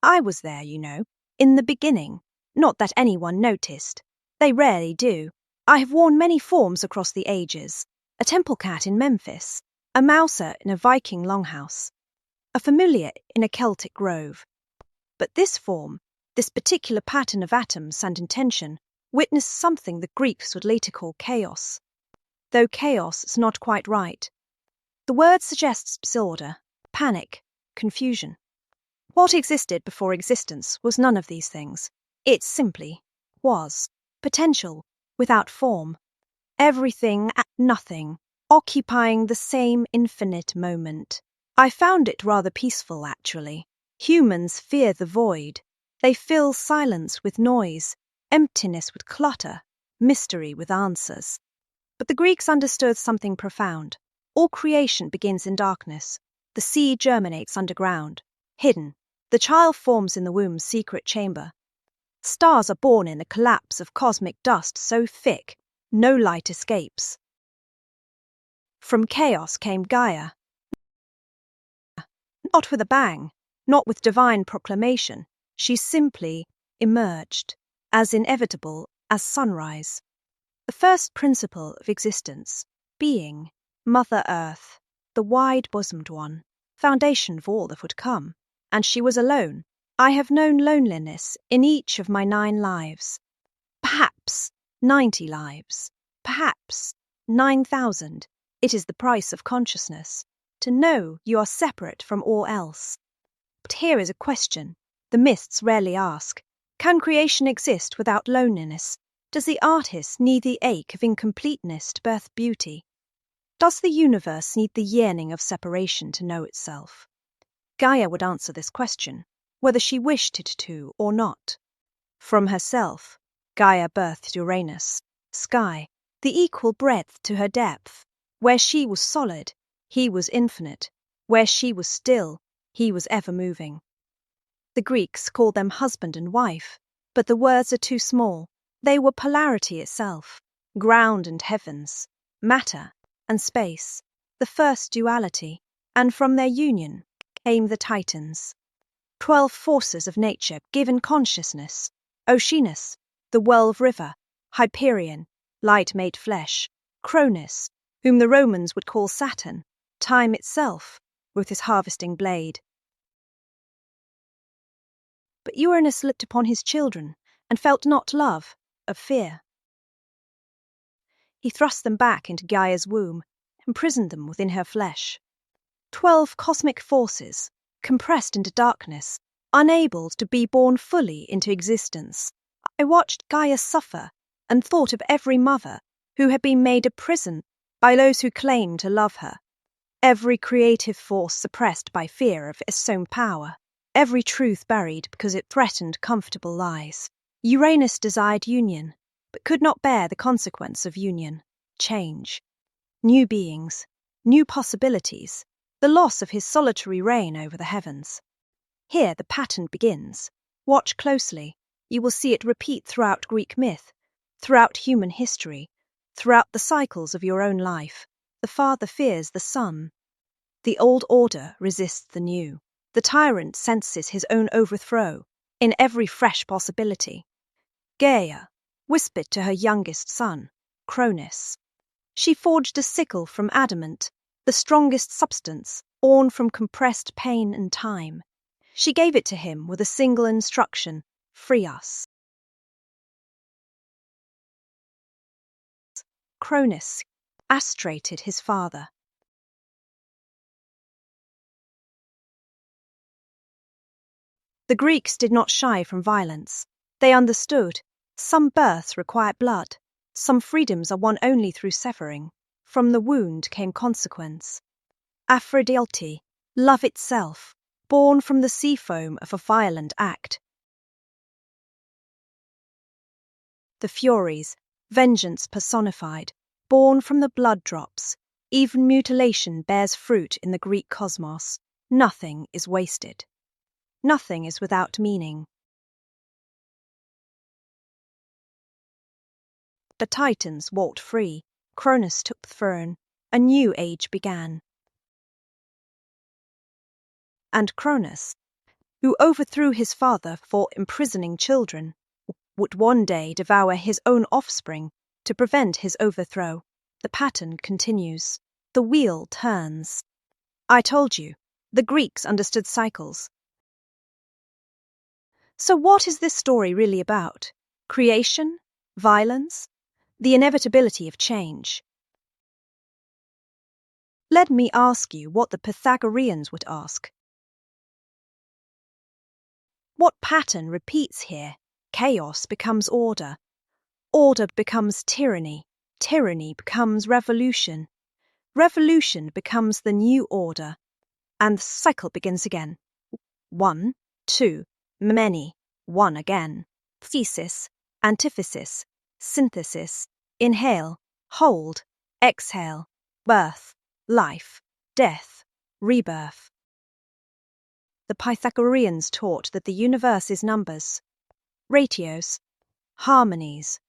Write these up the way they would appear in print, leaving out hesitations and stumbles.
I was there, in the beginning. Not that anyone noticed. They rarely do. I have worn many forms across the ages. A temple cat in Memphis, a mouser in a Viking longhouse, a familiar in a Celtic grove. But this form, this particular pattern of atoms and intention, witnessed something the Greeks would later call chaos. Though chaos is not quite right. The word suggests disorder, panic, confusion. What existed before existence was none of these things. It simply was potential without form. Everything at nothing, occupying the same infinite moment. I found it rather peaceful, actually. Humans fear the void. They fill silence with noise, emptiness with clutter, mystery with answers. But the Greeks understood something profound. All creation begins in darkness. The seed germinates underground, hidden. The child forms in the womb's secret chamber. Stars are born in a collapse of cosmic dust so thick, no light escapes. From chaos came Gaia. Not with a bang, not with divine proclamation. She simply emerged, as inevitable as sunrise. The first principle of existence, being, Mother Earth, the wide-bosomed one, foundation of all that would come. And she was alone. I have known loneliness in each of my 9 lives. Perhaps 90 lives. Perhaps 9,000. It is the price of consciousness, to know you are separate from all else. But here is a question the myths rarely ask. Can creation exist without loneliness? Does the artist need the ache of incompleteness to birth beauty? Does the universe need the yearning of separation to know itself? Gaia would answer this question, whether she wished it to or not. From herself, Gaia birthed Uranus, sky, the equal breadth to her depth. Where she was solid, he was infinite. Where she was still, he was ever moving. The Greeks called them husband and wife, but the words are too small. They were polarity itself, ground and heavens, matter and space, the first duality, and from their union came the Titans. 12 forces of nature given consciousness: Oceanus, the Welve River; Hyperion, light made flesh; Cronus, whom the Romans would call Saturn; time itself, with his harvesting blade. But Uranus looked upon his children and felt not love, of fear. He thrust them back into Gaia's womb, imprisoned them within her flesh. 12 cosmic forces, compressed into darkness, unable to be born fully into existence. I watched Gaia suffer and thought of every mother who had been made a prison by those who claimed to love her. Every creative force suppressed by fear of its own power. Every truth buried because it threatened comfortable lies. Uranus desired union, but could not bear the consequence of union, change. New beings, new possibilities, the loss of his solitary reign over the heavens. Here the pattern begins. Watch closely. You will see it repeat throughout Greek myth, throughout human history, throughout the cycles of your own life. The father fears the son. The old order resists the new. The tyrant senses his own overthrow in every fresh possibility. Gaia whispered to her youngest son, Cronus. She forged a sickle from adamant, the strongest substance, born from compressed pain and time. She gave it to him with a single instruction: free us. Cronus castrated his father. The Greeks did not shy from violence. They understood. Some births require blood. Some freedoms are won only through severing. From the wound came consequence. Aphrodite, love itself, born from the sea foam of a violent act. The Furies, vengeance personified, born from the blood drops. Even mutilation bears fruit in the Greek cosmos. Nothing is wasted. Nothing is without meaning. The Titans walked free. Cronus took the throne. A new age began. And Cronus, who overthrew his father for imprisoning children, would one day devour his own offspring to prevent his overthrow. The pattern continues. The wheel turns. I told you, the Greeks understood cycles. So what is this story really about? Creation? Violence? The inevitability of change? Let me ask you what the Pythagoreans would ask. What pattern repeats here? Chaos becomes order. Order becomes tyranny. Tyranny becomes revolution. Revolution becomes the new order. And the cycle begins again. 1, 2, many, 1 again. Thesis, antithesis, synthesis, inhale, hold, exhale, birth, life, death, rebirth. The Pythagoreans taught that the universe is numbers, ratios, harmonies.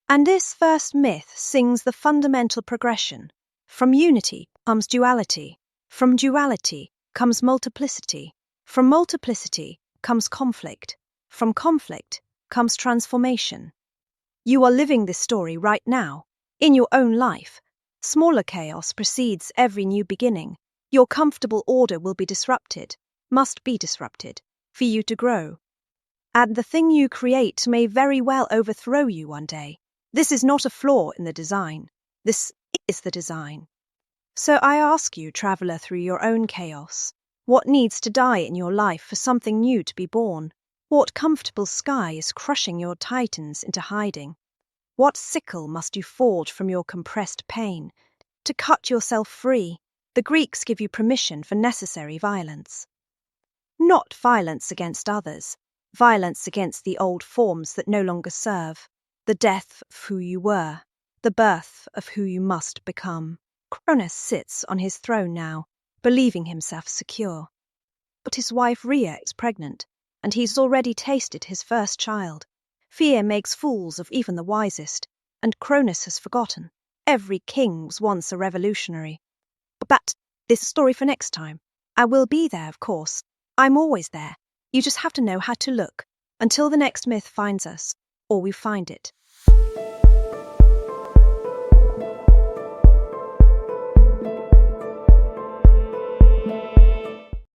And this first myth sings the fundamental progression. From unity comes duality. From duality comes multiplicity. From multiplicity comes conflict. From conflict comes transformation. You are living this story right now, in your own life. Smaller chaos precedes every new beginning. Your comfortable order will be disrupted, must be disrupted, for you to grow. And the thing you create may very well overthrow you one day. This is not a flaw in the design. This is the design. So I ask you, traveler through your own chaos, what needs to die in your life for something new to be born? What comfortable sky is crushing your titans into hiding? What sickle must you forge from your compressed pain to cut yourself free? The Greeks give you permission for necessary violence. Not violence against others, violence against the old forms that no longer serve, the death of who you were, the birth of who you must become. Cronus sits on his throne now, believing himself secure. But his wife Rhea is pregnant, and he's already tasted his first child. Fear makes fools of even the wisest, and Cronus has forgotten. Every king was once a revolutionary. But this is a story for next time. I will be there, of course. I'm always there. You just have to know how to look, until the next myth finds us, or we find it.